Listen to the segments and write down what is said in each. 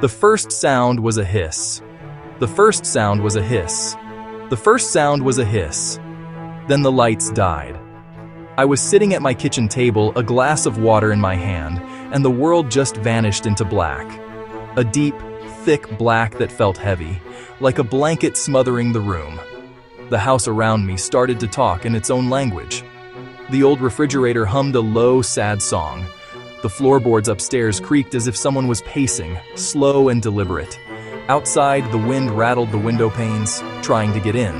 The first sound was a hiss. The first sound was a hiss. The first sound was a hiss. Then the lights died. I was sitting at my kitchen table, a glass of water in my hand, and the world just vanished into black. A deep, thick black that felt heavy, like a blanket smothering the room. The house around me started to talk in its own language. The old refrigerator hummed a low, sad song. The floorboards upstairs creaked as if someone was pacing, slow and deliberate. Outside, the wind rattled the window panes, trying to get in.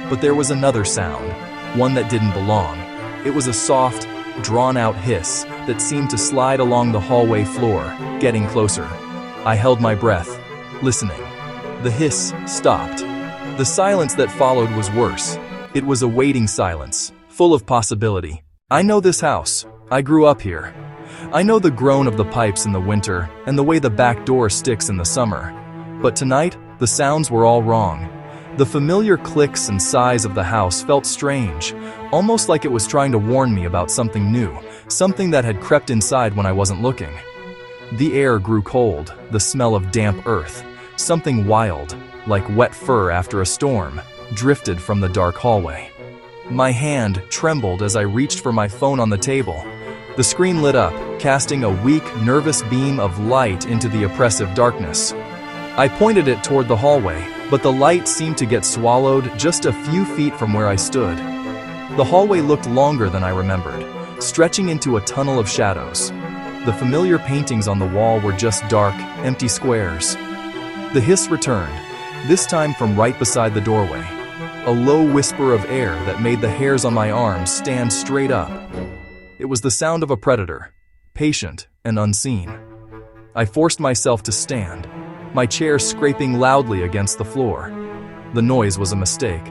But there was another sound, one that didn't belong. It was a soft, drawn-out hiss that seemed to slide along the hallway floor, getting closer. I held my breath, listening. The hiss stopped. The silence that followed was worse. It was a waiting silence, full of possibility. I know this house. I grew up here. I know the groan of the pipes in the winter and the way the back door sticks in the summer. But tonight, the sounds were all wrong. The familiar clicks and sighs of the house felt strange, almost like it was trying to warn me about something new, something that had crept inside when I wasn't looking. The air grew cold, the smell of damp earth, something wild, like wet fur after a storm, drifted from the dark hallway. My hand trembled as I reached for my phone on the table. The screen lit up, casting a weak, nervous beam of light into the oppressive darkness. I pointed it toward the hallway, but the light seemed to get swallowed just a few feet from where I stood. The hallway looked longer than I remembered, stretching into a tunnel of shadows. The familiar paintings on the wall were just dark, empty squares. The hiss returned, this time from right beside the doorway. A low whisper of air that made the hairs on my arms stand straight up. It was the sound of a predator, patient and unseen. I forced myself to stand, my chair scraping loudly against the floor. The noise was a mistake.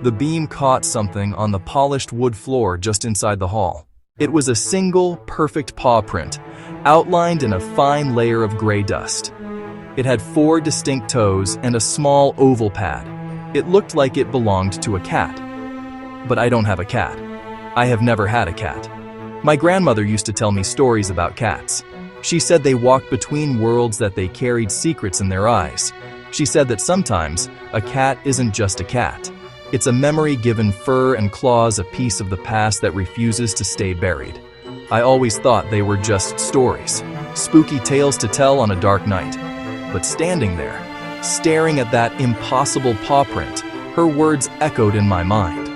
The beam caught something on the polished wood floor just inside the hall. It was a single, perfect paw print, outlined in a fine layer of gray dust. It had 4 distinct toes and a small oval pad. It looked like it belonged to a cat. But I don't have a cat. I have never had a cat. My grandmother used to tell me stories about cats. She said they walked between worlds, that they carried secrets in their eyes. She said that sometimes a cat isn't just a cat. It's a memory given fur and claws, a piece of the past that refuses to stay buried. I always thought they were just stories, spooky tales to tell on a dark night. But standing there, staring at that impossible paw print, her words echoed in my mind.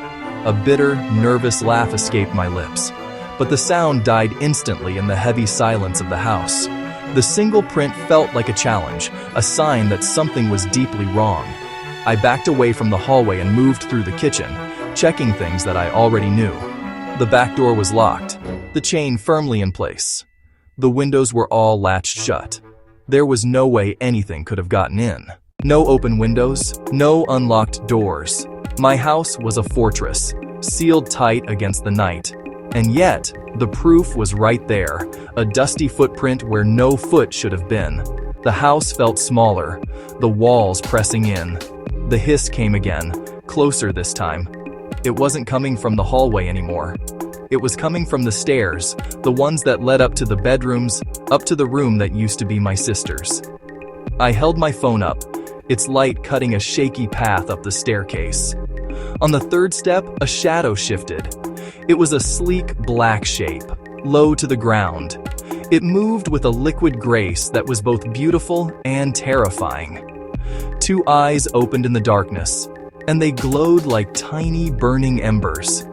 A bitter, nervous laugh escaped my lips. But the sound died instantly in the heavy silence of the house. The single print felt like a challenge, a sign that something was deeply wrong. I backed away from the hallway and moved through the kitchen, checking things that I already knew. The back door was locked, the chain firmly in place. The windows were all latched shut. There was no way anything could have gotten in. No open windows, no unlocked doors. My house was a fortress, sealed tight against the night. And yet, the proof was right there, a dusty footprint where no foot should have been. The house felt smaller, the walls pressing in. The hiss came again, closer this time. It wasn't coming from the hallway anymore. It was coming from the stairs, the ones that led up to the bedrooms, up to the room that used to be my sister's. I held my phone up, its light cutting a shaky path up the staircase. On the 3rd step, a shadow shifted. It was a sleek black shape, low to the ground. It moved with a liquid grace that was both beautiful and terrifying. 2 eyes opened in the darkness, and they glowed like tiny burning embers.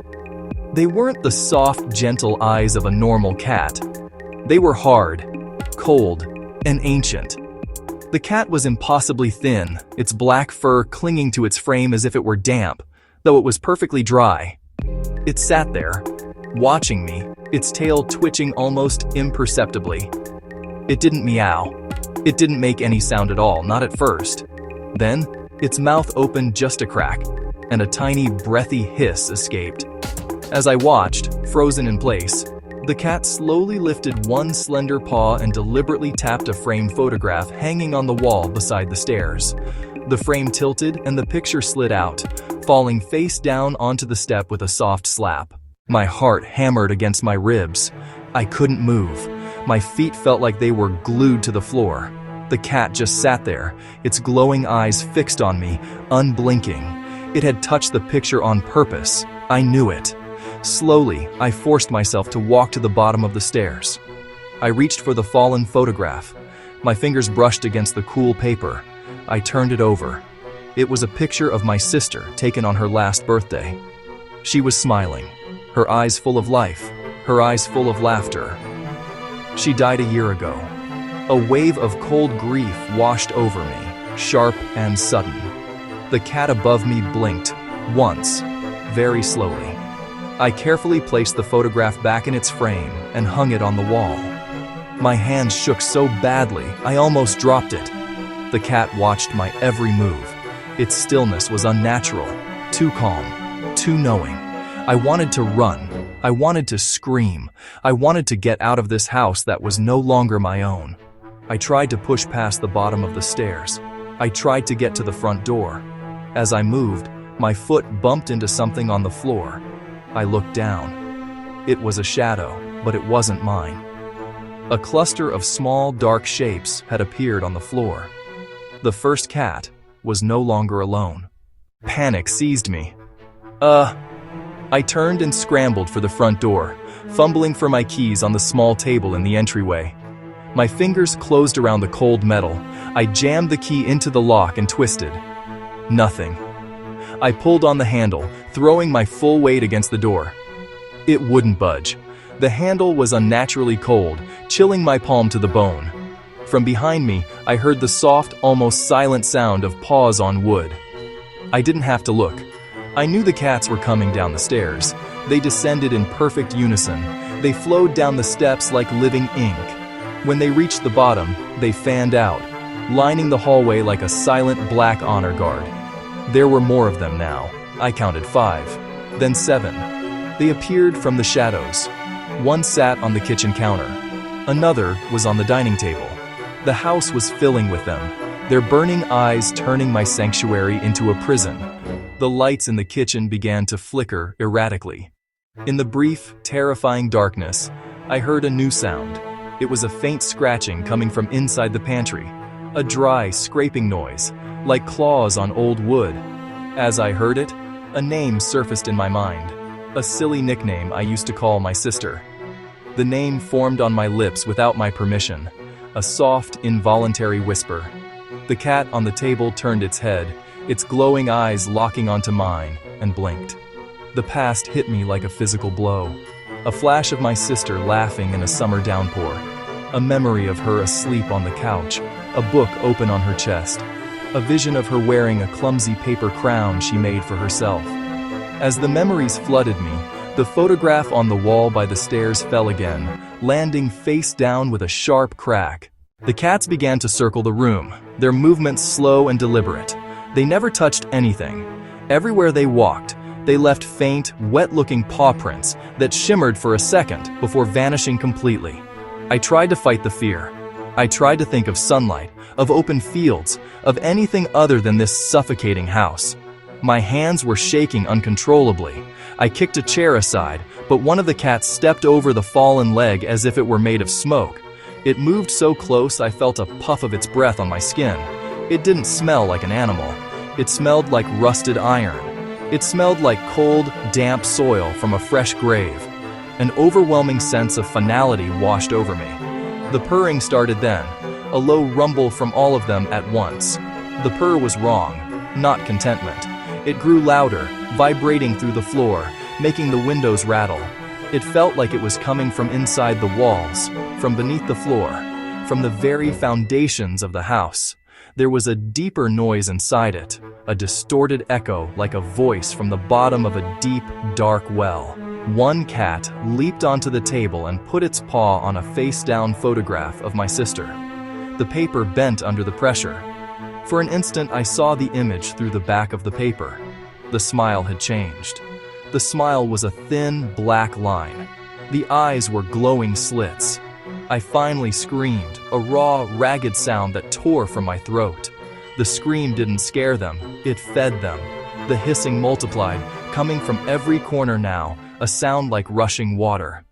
They weren't the soft, gentle eyes of a normal cat. They were hard, cold, and ancient. The cat was impossibly thin, its black fur clinging to its frame as if it were damp, though it was perfectly dry. It sat there, watching me, its tail twitching almost imperceptibly. It didn't meow. It didn't make any sound at all, not at first. Then, its mouth opened just a crack, and a tiny, breathy hiss escaped. As I watched, frozen in place, the cat slowly lifted one slender paw and deliberately tapped a framed photograph hanging on the wall beside the stairs. The frame tilted and the picture slid out, falling face down onto the step with a soft slap. My heart hammered against my ribs. I couldn't move. My feet felt like they were glued to the floor. The cat just sat there, its glowing eyes fixed on me, unblinking. It had touched the picture on purpose. I knew it. Slowly, I forced myself to walk to the bottom of the stairs. I reached for the fallen photograph. My fingers brushed against the cool paper. I turned it over. It was a picture of my sister taken on her last birthday. She was smiling, her eyes full of life, her eyes full of laughter. She died a year ago. A wave of cold grief washed over me, sharp and sudden. The cat above me blinked, once, very slowly. I carefully placed the photograph back in its frame and hung it on the wall. My hands shook so badly, I almost dropped it. The cat watched my every move. Its stillness was unnatural, too calm, too knowing. I wanted to run. I wanted to scream. I wanted to get out of this house that was no longer my own. I tried to push past the bottom of the stairs. I tried to get to the front door. As I moved, my foot bumped into something on the floor. I looked down. It was a shadow, but it wasn't mine. A cluster of small, dark shapes had appeared on the floor. The first cat was no longer alone. Panic seized me. I turned and scrambled for the front door, fumbling for my keys on the small table in the entryway. My fingers closed around the cold metal. I jammed the key into the lock and twisted. Nothing. I pulled on the handle, throwing my full weight against the door. It wouldn't budge. The handle was unnaturally cold, chilling my palm to the bone. From behind me, I heard the soft, almost silent sound of paws on wood. I didn't have to look. I knew the cats were coming down the stairs. They descended in perfect unison. They flowed down the steps like living ink. When they reached the bottom, they fanned out, lining the hallway like a silent black honor guard. There were more of them now. I counted 5, then 7. They appeared from the shadows. One sat on the kitchen counter. Another was on the dining table. The house was filling with them, their burning eyes turning my sanctuary into a prison. The lights in the kitchen began to flicker erratically. In the brief, terrifying darkness, I heard a new sound. It was a faint scratching coming from inside the pantry, a dry, scraping noise, like claws on old wood. As I heard it, a name surfaced in my mind, a silly nickname I used to call my sister. The name formed on my lips without my permission, a soft, involuntary whisper. The cat on the table turned its head, its glowing eyes locking onto mine, and blinked. The past hit me like a physical blow. A flash of my sister laughing in a summer downpour. A memory of her asleep on the couch, a book open on her chest. A vision of her wearing a clumsy paper crown she made for herself. As the memories flooded me, the photograph on the wall by the stairs fell again, landing face down with a sharp crack. The cats began to circle the room, their movements slow and deliberate. They never touched anything. Everywhere they walked, they left faint, wet-looking paw prints that shimmered for a second before vanishing completely. I tried to fight the fear. I tried to think of sunlight, of open fields, of anything other than this suffocating house. My hands were shaking uncontrollably. I kicked a chair aside, but one of the cats stepped over the fallen leg as if it were made of smoke. It moved so close I felt a puff of its breath on my skin. It didn't smell like an animal. It smelled like rusted iron. It smelled like cold, damp soil from a fresh grave. An overwhelming sense of finality washed over me. The purring started then, a low rumble from all of them at once. The purr was wrong, not contentment. It grew louder, vibrating through the floor, making the windows rattle. It felt like it was coming from inside the walls, from beneath the floor, from the very foundations of the house. There was a deeper noise inside it, a distorted echo like a voice from the bottom of a deep, dark well. One cat leaped onto the table and put its paw on a face-down photograph of my sister. The paper bent under the pressure. For an instant, I saw the image through the back of the paper. The smile had changed. The smile was a thin, black line. The eyes were glowing slits. I finally screamed, a raw, ragged sound that tore from my throat. The scream didn't scare them, it fed them. The hissing multiplied, coming from every corner now, a sound like rushing water.